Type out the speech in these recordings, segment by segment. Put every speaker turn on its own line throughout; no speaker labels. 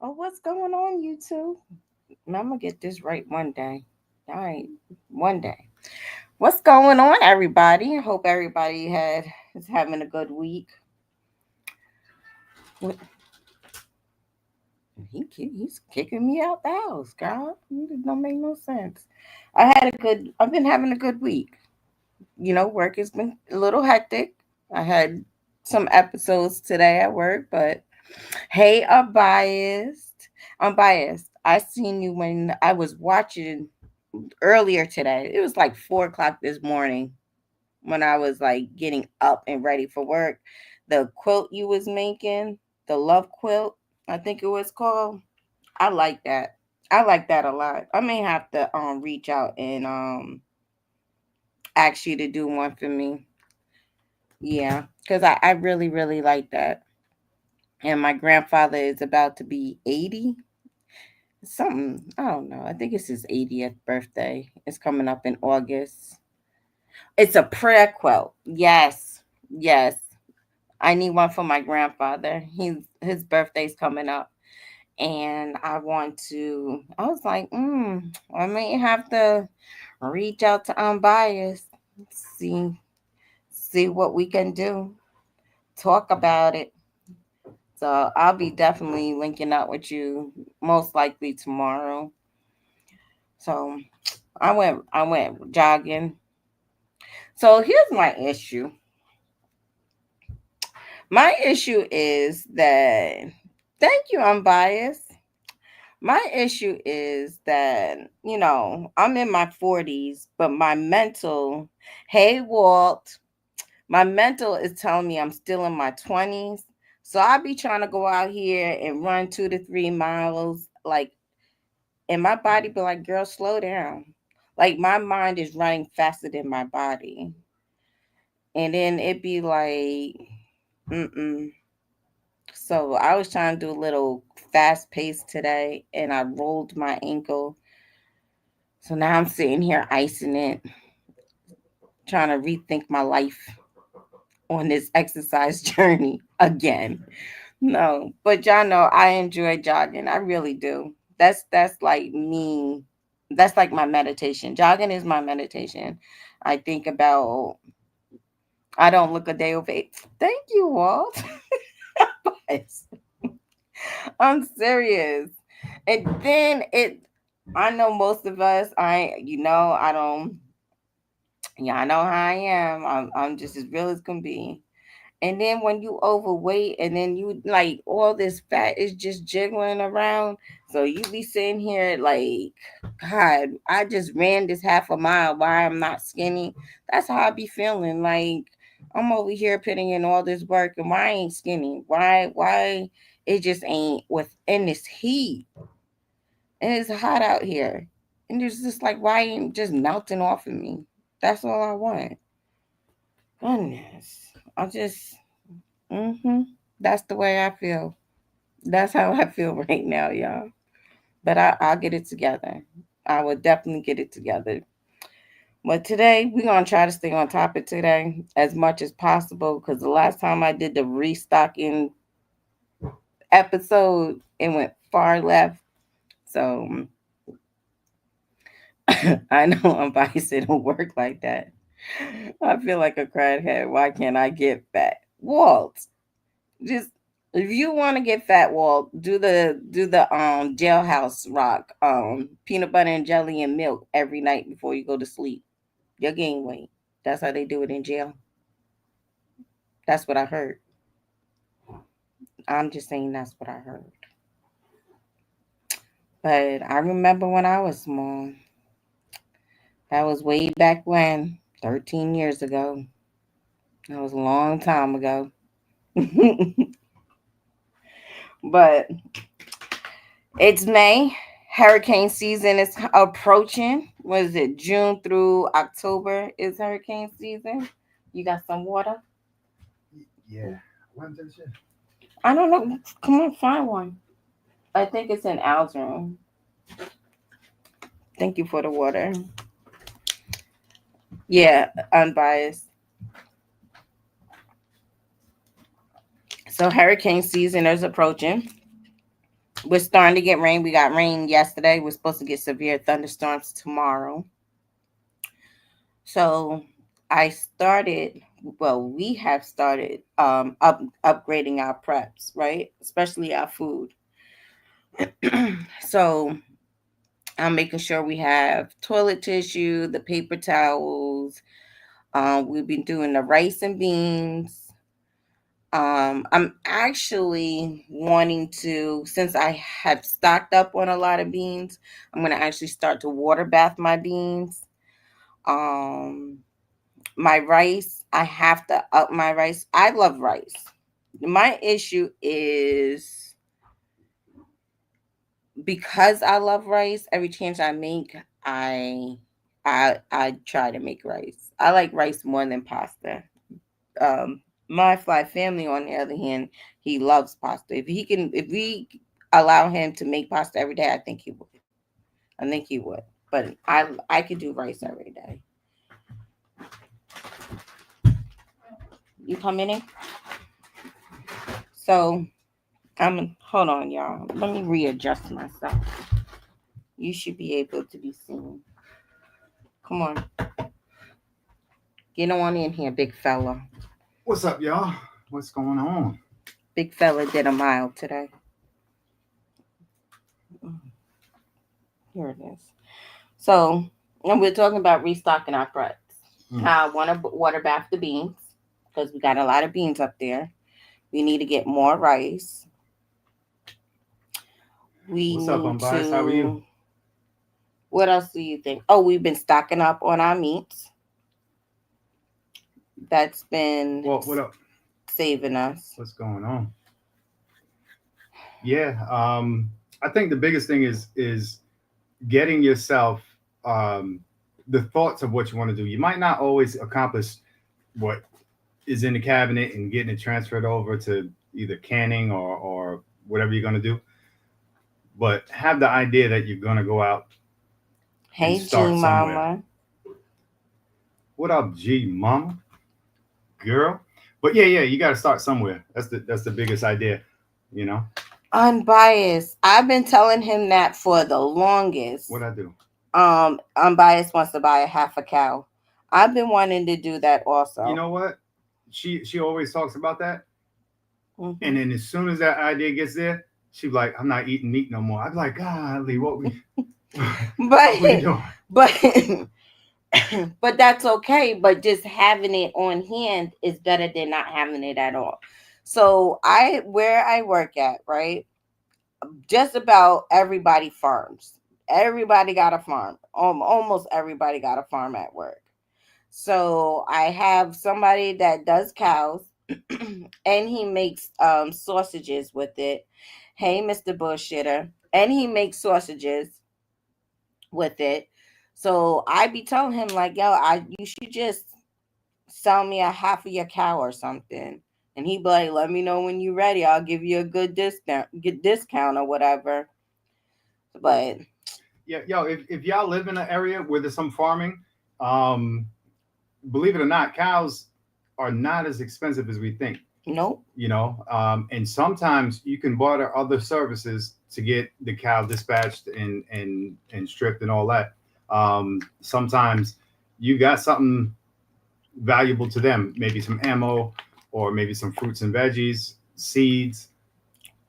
Oh, what's going on, YouTube? I'm gonna get this right one day. All right, one day. What's going on, everybody? I hope everybody is having a good week. What- he's kicking me out the house, girl. It don't make no sense. I've been having a good week. Work has been a little hectic. I had some episodes today at work, but hey, Unbiased. I seen you when I was watching earlier today. It was like 4 o'clock this morning when I was like getting up and ready for work. The quilt you was making, the love quilt, I think it was called. I like that. I like that a lot. I may have to reach out and ask you to do one for me. Yeah, because I really, really like that. And my grandfather is about to be 80. Something, I don't know. I think it's his 80th birthday. It's coming up in August. It's a prayer quilt. Yes. Yes. I need one for my grandfather. His birthday's coming up. And I was like, I may have to reach out to Unbiased, see see what we can do. Talk about it. So I'll be definitely linking up with you most likely tomorrow. So I went jogging. So here's my issue. My issue is that thank you, Unbiased. My issue is that, I'm in my 40s, but hey, Walt, my mental is telling me I'm still in my 20s. So I be trying to go out here and run 2 to 3 miles, like, and my body be like, girl, slow down. Like, my mind is running faster than my body. And then it be like, mm-mm. So I was trying to do a little fast pace today and I rolled my ankle. So now I'm sitting here icing it, trying to rethink my life on this exercise journey again. No, but y'all know I enjoy jogging. I really do. That's like me. That's like my meditation. Jogging is my meditation. I think about I don't look a day over eight. Thank you, Walt. I'm serious. And then I know most of us, I don't, yeah, I know how I am. I'm just as real as can be. And then when you overweight and then you like all this fat is just jiggling around. So you be sitting here like, God, I just ran this half a mile. Why I'm not skinny? That's how I be feeling. Like I'm over here putting in all this work and why I ain't skinny? Why it just ain't within this heat. And it's hot out here. And it's just like why ain't just melting off of me? That's all I want. Goodness. I just That's the way I feel. That's how I feel right now, y'all. But I'll get it together. I will definitely get it together. But today, we're going to try to stay on topic today as much as possible because the last time I did the restocking episode, it went far left. So I know I'm biased. It don't work like that. I feel like a crackhead. Why can't I get fat? Walt, just if you want to get fat, Walt, do the jailhouse rock, peanut butter and jelly and milk every night before you go to sleep. You'll gain weight. That's how they do it in jail. That's what I heard. I'm just saying that's what I heard. But I remember when I was small. That was way back when, 13 years ago. That was a long time ago. But it's May. Hurricane season is approaching. What is it? June through October is hurricane season. You got some water?
Yeah. When's this?
I don't know. Come on, find one. I think it's in Al's room. Thank you for the water. Yeah, unbiased. So hurricane season is approaching. We're starting to get rain. We got rain yesterday. We're supposed to get severe thunderstorms tomorrow. So I started, well, we have started upgrading our preps, right? Especially our food. So I'm making sure we have toilet tissue, the paper towels. We've been doing the rice and beans. I'm actually wanting to, since I have stocked up on a lot of beans, I'm gonna actually start to water bath my beans. Um, my rice, I have to up my rice. I love rice. My issue is because I love rice, every chance I make, I I try to make rice. I like rice more than pasta. My fly family, on the other hand, he loves pasta. If we allow him to make pasta every day, I think he would. I think he would. But I could do rice every day. You coming in? So I'm hold on, y'all. Let me readjust myself. You should be able to be seen. Come on, get on in here, big fella.
What's up, y'all? What's going on?
Big fella did a mile today. Here it is. So, and we're talking about restocking our preps.
Mm.
How I want to water bath the beans because we got a lot of beans up there. We need to get more rice. We
What's up,
need
Unbiased? How are you?
to. What else do you think? Oh, we've been stocking up on our meats. That's been
Well, what up?
saving us.
What's going on? Yeah, I think the biggest thing is getting yourself um, the thoughts of what you want to do. You might not always accomplish what is in the cabinet and getting it transferred over to either canning or whatever you're going to do, but have the idea that you're going to go out and
Hey, G
start somewhere.
Mama.
What up, G Mama? Girl? But yeah, you got to start somewhere. That's the biggest idea, you know.
Unbiased. I've been telling him that for the longest.
What I do?
Unbiased wants to buy a half a cow. I've been wanting to do that
You
also.
know what? She always talks about that, and
Hmm.
then as soon as that idea gets there, she's like, "I'm not eating meat no more." I'm like, "Golly, what we
But
what we doing?"
but but that's okay. But just having it on hand is better than not having it at all. So I where I work at, right? Just about everybody farms. Everybody got a farm. Almost everybody got a farm at work. So I have somebody that does cows and he makes sausages with it. Hey, Mr. Bullshitter. And he makes sausages with it. So I be telling him like, yo, I you should just sell me a half of your cow or something. And he be like, let me know when you're ready. I'll give you a good discount or whatever. But
Yeah, yo, if y'all live in an area where there's some farming, um, believe it or not, cows are not as expensive as we think.
nope.
And sometimes you can barter other services to get the cow dispatched and stripped and all that. Sometimes you got something valuable to them, maybe some ammo or maybe some fruits and veggies, seeds.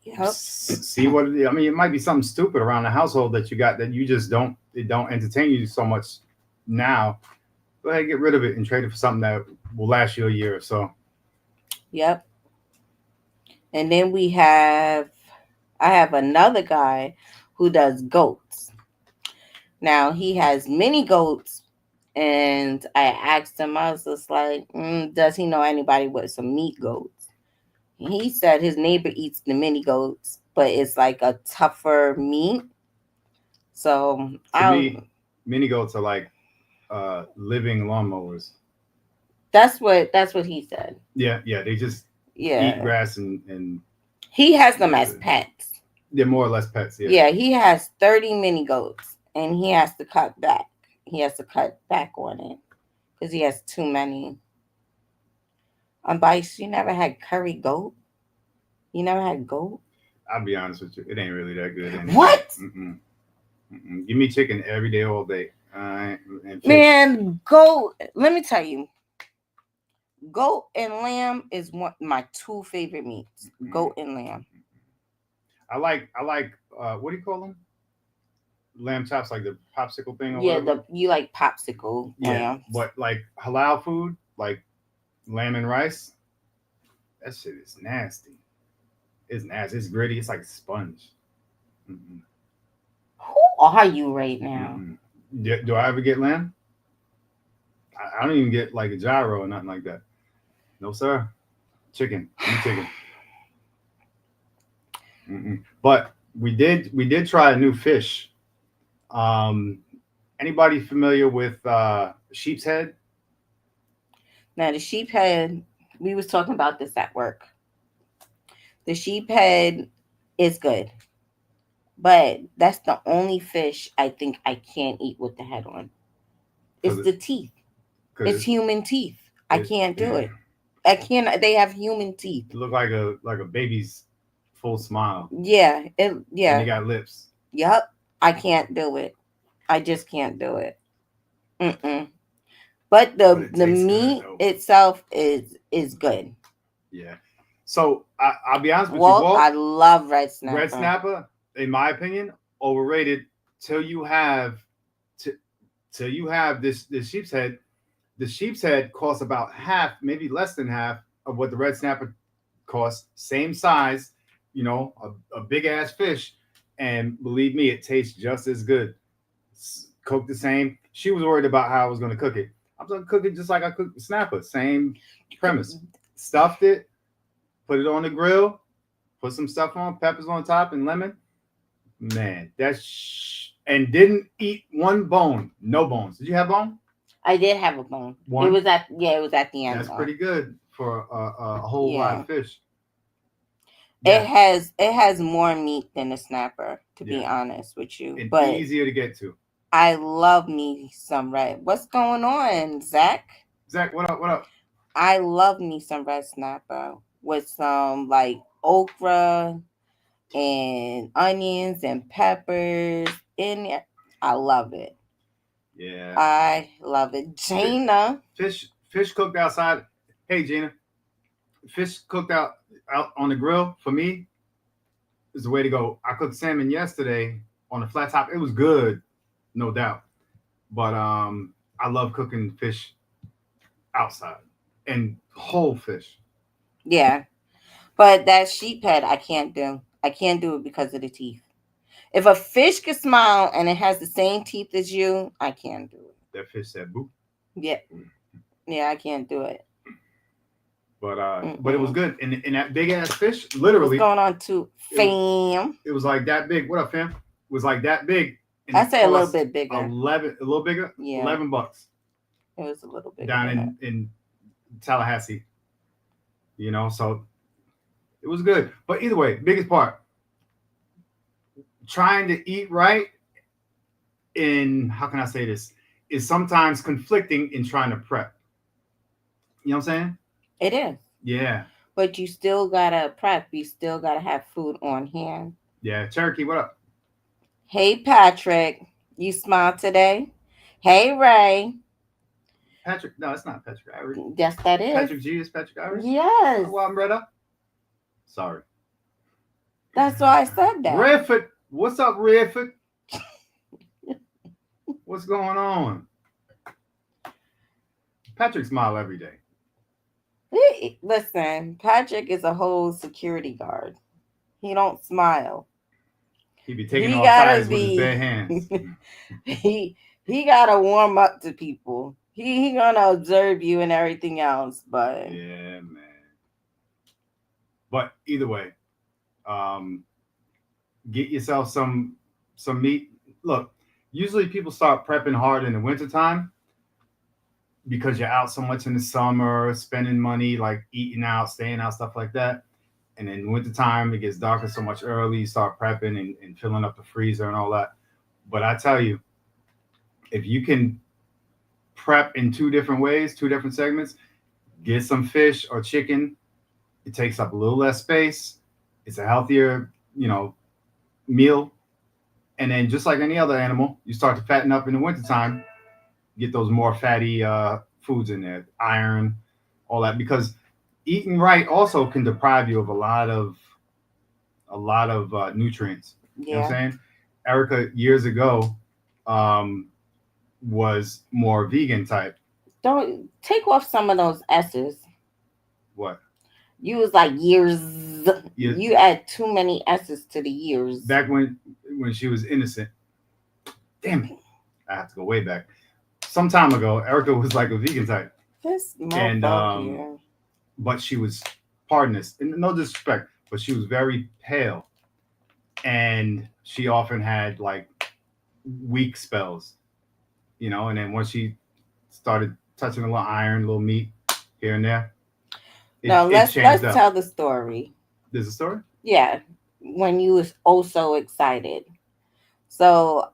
Yep.
See what I mean. It might be something stupid around the household that you got that you just don't it don't entertain you so much now. Go ahead, get rid of it and trade it for something that will last you a year or so.
Yep. And then I have another guy who does goats. Now he has many goats, and I asked him, I was just like, does he know anybody with some meat goats? And he said his neighbor eats the mini goats, but it's like a tougher meat. So
To
I
me, mini goats are like living lawnmowers.
that's what he said.
Yeah, they just eat
Yeah,
grass and
he has them
that's
as
it.
pets.
They're more or less pets. Yeah.
Yeah, he has 30 mini goats, and he has to cut back. He has to cut back on it because he has too many. Bice, you never had curry goat? You never had goat?
I'll be honest with you, it ain't really that good anyway.
What?
Mm-mm, mm-mm. Give me chicken every day, all day. All right, and fish.
Man, goat. Let me tell you, goat and lamb is one my two favorite meats.
Mm-mm.
Goat and lamb.
I like what do you call them? Lamb chops, like the popsicle thing or
Yeah,
whatever.
the you like popsicle
Yeah,
lambs.
but like halal food, like lamb and rice, that shit is nasty. It's nasty. It's gritty. It's like sponge. Mm-mm,
Who are you right now?
mm-mm. Do I ever get lamb? I don't even get like a gyro or nothing like that. No sir. Chicken. Give me chicken. Mm-mm. But we did try a new fish. Um, anybody familiar with sheep's head?
Now the sheep head, we was talking about this at work. The sheep head is good, but that's the only fish I think I can't eat with the head on. It's
Because
the teeth.
because
It's human teeth. I
it
can't do it. I can't. They have human teeth.
look like a baby's full smile,
Yeah.
and they
Yeah.
got lips.
Yep. I can't do it. I just can't do it. Mm-mm. But
But it
the
tastes good
meat
though.
itself is good.
Yeah. So I'll be honest with you,
Well, I
Walt.
love red
Red
snapper.
snapper, in my opinion, overrated. Till you have t- till you have this sheep's head. The sheep's head costs about half, maybe less than half of what the red snapper costs. Same size, a big ass fish, and believe me, it tastes just as good. Cooked the same. She was worried about how I was going to cook it. I was going to cook it just like I cooked the snapper. Same premise. Stuffed it, put it on the grill, put some stuff on, peppers on top, and lemon. Man, and didn't eat one bone. No bones. Did you have bone?
I did have a bone. It
One.
was at it was at the end
That's
though.
pretty good for a whole
Yeah.
live fish.
It
Yeah,
has more meat than a snapper, to
yeah,
be honest with you.
and
But
easier to get to.
I love me some red. What's going on, Zach?
Zach, what up? What up?
I love me some red snapper with some like okra and onions and peppers in it. I love it.
Yeah,
I love it.
Fi-
Jaina.
fish cooked outside. Hey, Gina, fish cooked out on the grill for me is the way to go. I cooked salmon yesterday on a flat top. It was good, no doubt. But I love cooking fish outside and whole fish.
Yeah. But that sheep head I can't do. I can't do it because of the teeth. If a fish can smile and it has the same teeth as you, I can't do it.
That fish said boop.
Yeah. Yeah, I can't do it.
But it was
Mm-mm.
good. And that big ass fish,
What's
literally,
going on too,
it was
fam?
it was like that big. What up, fam? It was like that big, and
I
it
say a little
cost
bit bigger.
11, a little bigger,
Yeah,
$11
it was a little bigger
down
than that.
in Tallahassee. So it was good. But either way, biggest part, trying to eat right in how can I say this is sometimes conflicting in trying to prep. You know what I'm saying?
It is.
Yeah,
But you still gotta prep. You still gotta have food on hand.
yeah. Cherokee, what up?
Hey Patrick, you smile today? Hey Ray.
Patrick? No, it's not Patrick Ivory.
Yes, that is.
Patrick G is Patrick Ivory.
Yes.
Oh, well, I'm Reda. Sorry.
That's why I said that.
Redford, what's up, Redford? What's going on? Patrick smile every day.
Listen, Patrick is a whole security guard. He don't smile.
He be taking
He
off
gotta
tires with his bare
be
hands.
he gotta warm up to people. He gonna observe you and everything else, but
Yeah, man. But either way, um, get yourself some meat. Look, usually people start prepping hard in the wintertime because you're out so much in the summer, spending money, like eating out, staying out, stuff like that. And in wintertime, it gets darker so much early. You start prepping and filling up the freezer and all that. But I tell you, if you can prep in two different ways, two different segments, get some fish or chicken. It takes up a little less space. It's a healthier, you know, meal. And then just like any other animal, you start to fatten up in the wintertime, get those more fatty foods in there, iron, all that, because eating right also can deprive you of a lot of nutrients. You know what
Yeah.
I'm saying? Erica years ago um, was more vegan type.
Don't take off some of those S's.
What?
You was like years.
Yeah,
You add too many S's to the years.
back when she was innocent. Damn it! I have to go way back. Some time ago, Erica was like a vegan type,
This
and
mofo here.
but she was, pardon this, and no disrespect, but she was very pale, and she often had like weak spells, and then once she started touching a little iron, a little meat here and there, it
No,
it
let's
changed up.
tell the story.
There's a story
Yeah, when you was oh so excited. So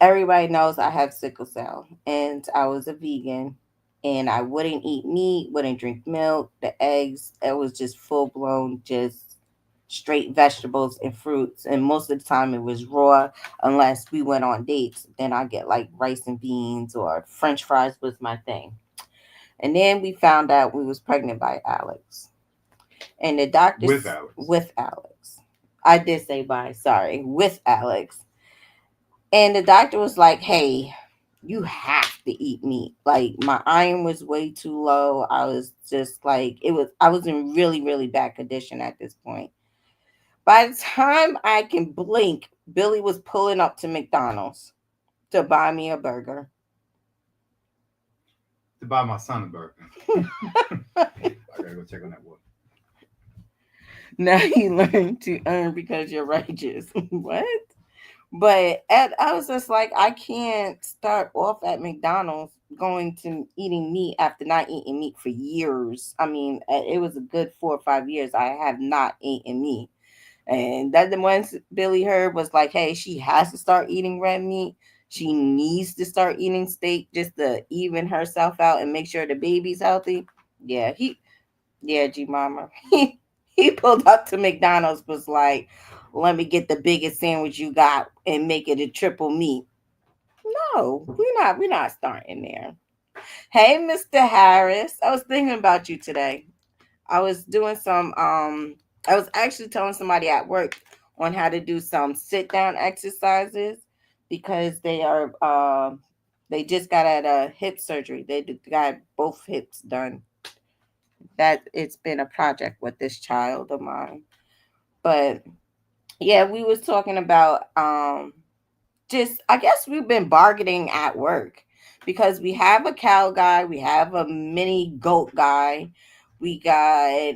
everybody knows I have sickle cell, and I was a vegan, and I wouldn't eat meat, wouldn't drink milk, the eggs. It was just full blown, just straight vegetables and fruits, and most of the time it was raw, unless we went on dates. Then I get like rice and beans or French fries was my thing. And then we found out we was pregnant by Alex, and the
with
doctors
Alex.
with Alex. I did say by, sorry, with Alex. And the doctor was like, "Hey, you have to eat meat." Like my iron was way too low. I was just like I was in really, really bad condition at this point. By the time I can blink, Billy was pulling up to McDonald's to buy me a burger.
To buy my son a burger. I gotta go check on that one.
Now you learn to earn because you're righteous. What? I was just like, I can't start off at McDonald's going to eating meat after not eating meat for years. I mean, it was a good 4 or 5 years I have not eaten meat. And that the once Billy heard was like, hey, she has to start eating red meat. She needs to start eating steak just to even herself out and make sure the baby's healthy. Yeah, yeah, G Mama. He pulled up to McDonald's, was like, let me get the biggest sandwich you got and make it a triple meat. No, we're not starting there. Hey, Mr. Harris. I was thinking about you today. I was doing some I was actually telling somebody at work on how to do some sit down exercises because they just got at a hip surgery. Got both hips done. That it's been a project with this child of mine. But yeah, we was talking about just I guess we've been bargaining at work because we have a cow guy, we have a mini goat guy, we got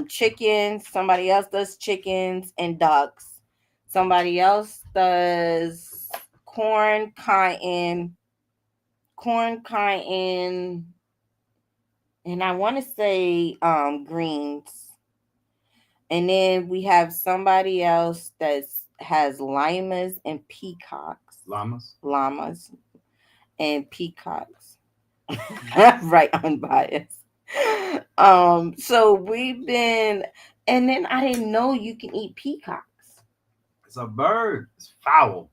chickens, somebody else does chickens and ducks, somebody else does corn, cotton, and I want to say greens. And then we have somebody else that has llamas and peacocks.
Llamas.
Llamas and peacocks. Right, unbiased. So we've been, and then I didn't know you can eat peacocks.
It's a bird. It's foul.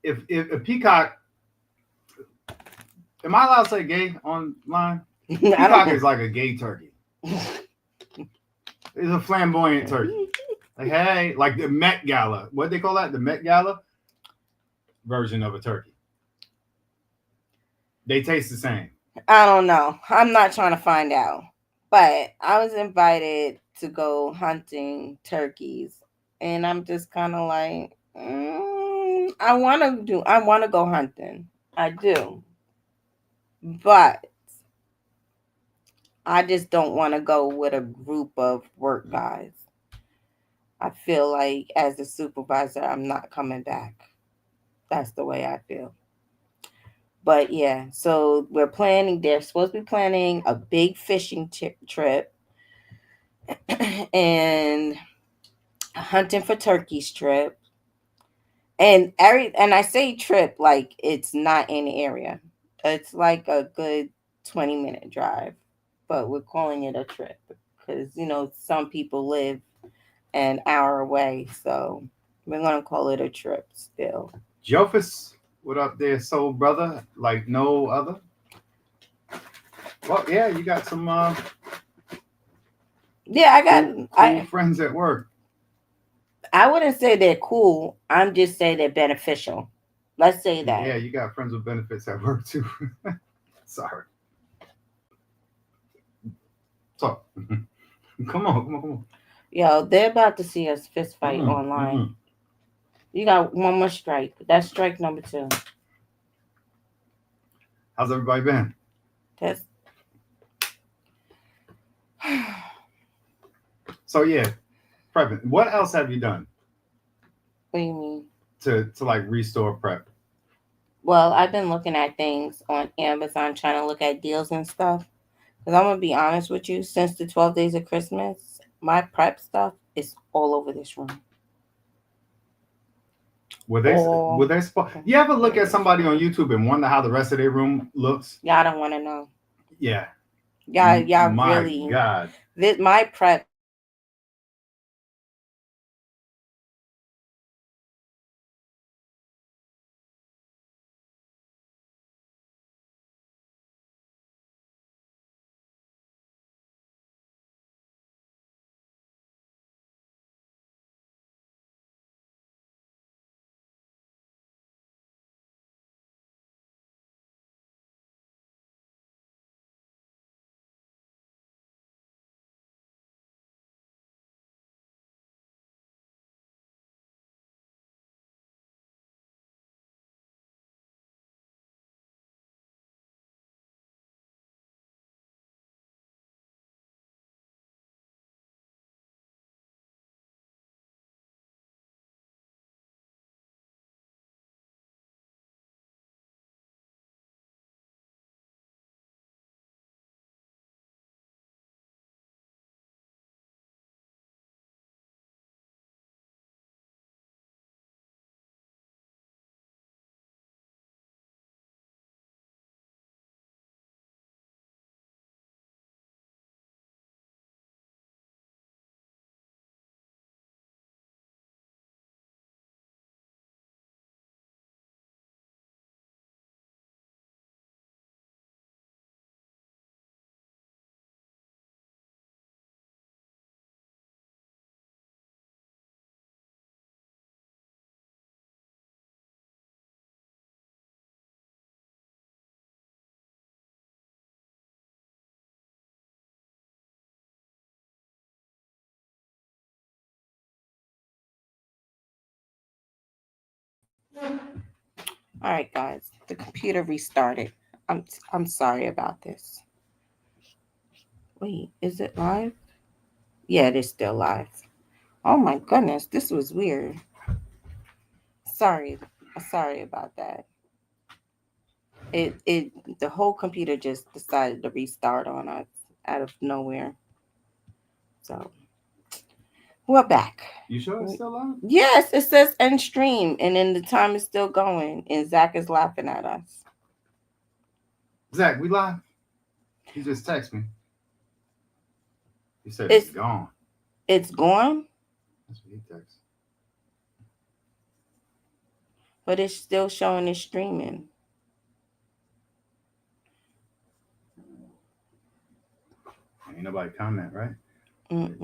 If a peacock, am I allowed to say gay online?
I
Peacock
don't.
is like a gay turkey. It's a flamboyant turkey. Like, hey, like the Met Gala. What they call that? The Met Gala version of a turkey. They taste the same.
I don't know. I'm not trying to find out. But I was invited to go hunting turkeys, and I'm just kind of like, I want to go hunting. I do, but I just don't want to go with a group of work guys. I feel like as a supervisor, I'm not coming back. That's the way I feel. But yeah, so we're planning. They're supposed to be planning a big fishing trip and hunting for turkey strip. And I say trip like it's not in the area. It's like a good 20-minute drive, but we're calling it a trip because some people live an hour away, so we're gonna call it a trip still.
Jofus, what up there, soul brother? Like no other. Well, yeah, you got some
Yeah, I got
cool friends at work.
I wouldn't say they're cool. I'm just saying they're beneficial. Let's say that.
Yeah, you got friends with benefits at work too. Sorry. So, come on, come on, come on.
Yo, they're about to see us fist fight
Mm-mm,
online.
mm-mm.
You got one more strike. That's strike number two.
How's everybody been?
That's
So yeah, prepping. What else have you done
what do you mean?
to like restore prep?
Well, I've been looking at things on Amazon, trying to look at deals and stuff. Because I'm gonna be honest with you, since the 12 days of Christmas, my prep stuff is all over this room.
Were they were
All
they? You ever look
over
at
this
somebody on
room.
YouTube and wonder how the rest of their room looks?
Y'all don't want to know.
Yeah.
Y'all
My
really.
God.
This, my prep is all right, guys. The computer restarted. I'm I'm sorry about this. Wait, is it live? Yeah, it is still live. Oh my goodness, this was weird. Sorry, sorry about that. It the whole computer just decided to restart on us out of nowhere. So we're back.
You sure it's still on?
Yes, it says end stream, and then the time is still going, and Zach is laughing at us.
Zach, we live? He just texted me. He said it's
It's
gone.
it's gone,
That's what he texted.
but it's still showing it's streaming.
Ain't nobody comment, right?
Mm-mm.
It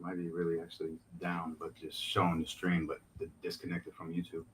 might be really actually down, but just showing the stream, but disconnected from YouTube.